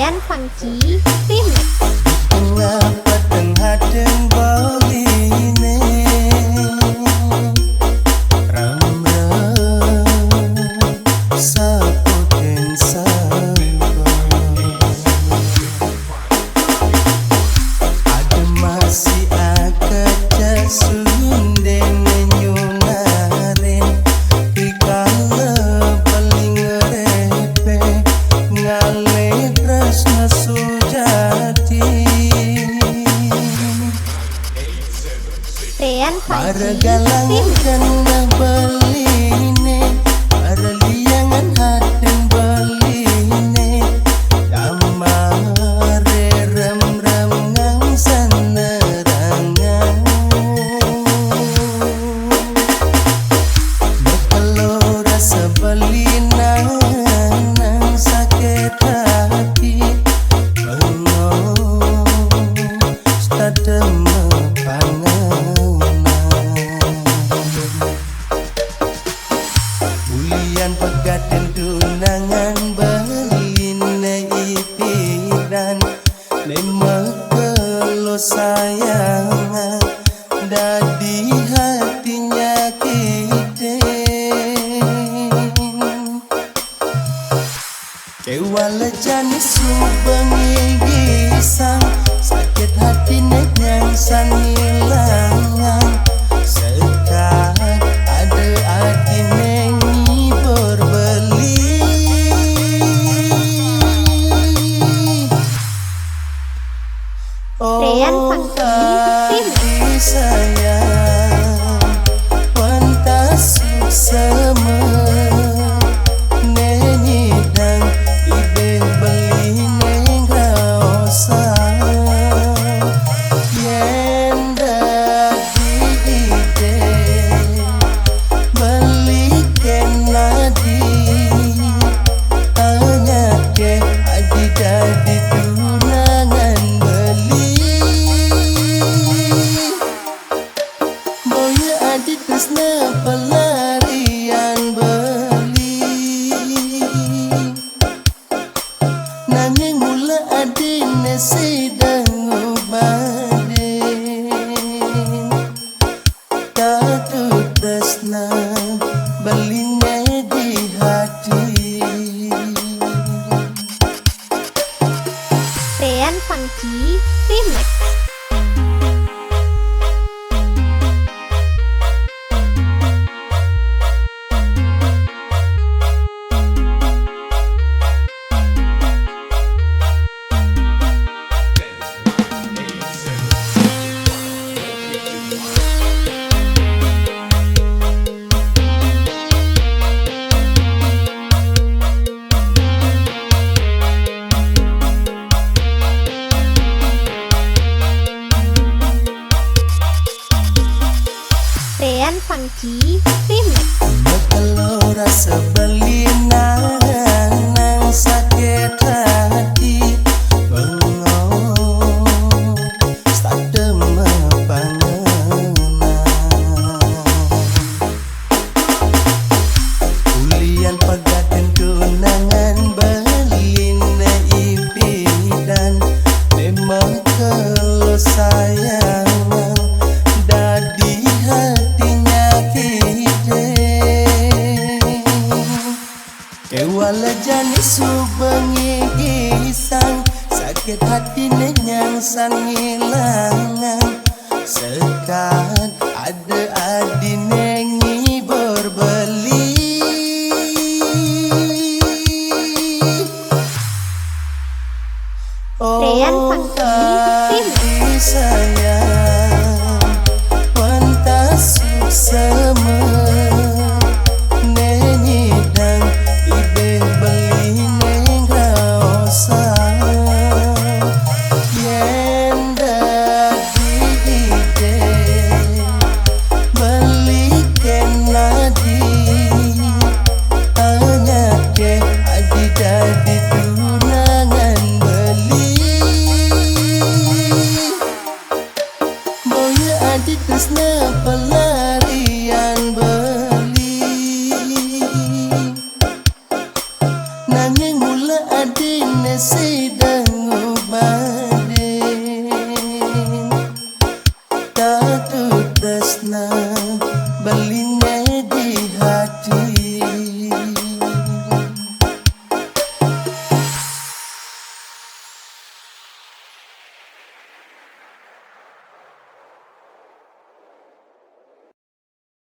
Ryan Funky Remix. Mengapa tengah deng boline Ram-ram sapoten sabo Ada masih agak jasunden menyunaren Ikala paling repe ngale tresna sujati Ryan Para Funky galang Remix. kena beline Para liangan hadeng beline Damare rem-rem ngang sanerangan Bekalo rasa belina nang sakit hati Bengong stadem Bulian pegaten tunangan beline ipiran Nemekelo sayang dadi hatinya kita Kewala janis subengi gisang Sakit hati yang sangilangan Sekat ada hati nengi berbeli Ryan Funky hati sayang Wantas sama Nenyidang ide beli neng rasa Yenda ide beli kenadi Hanya ke adik-adik tunangan beli Boya adik tresna pelarian beli Nanging mula adine sedang ubaden Katu tresna beline di hati Ryan Funky Remix. Ryan Funky Remix. Bekalo rasa belina nang sakit hati Bengong stadem pangenan Bulian pegaten tunangan beline impidan Nemekelo sayang dadi hatinya kita Kewala janis subengi gisang Sakit hati yang sangilangan Sekat ada adi nengi berbeli Ryan Funky hati sayang Wantas sama Nenyidang ide beli neng rasa Yenda ide beli kenadi Hanya ke adik-adik tunangan beli Boya adik tresna pelarian beli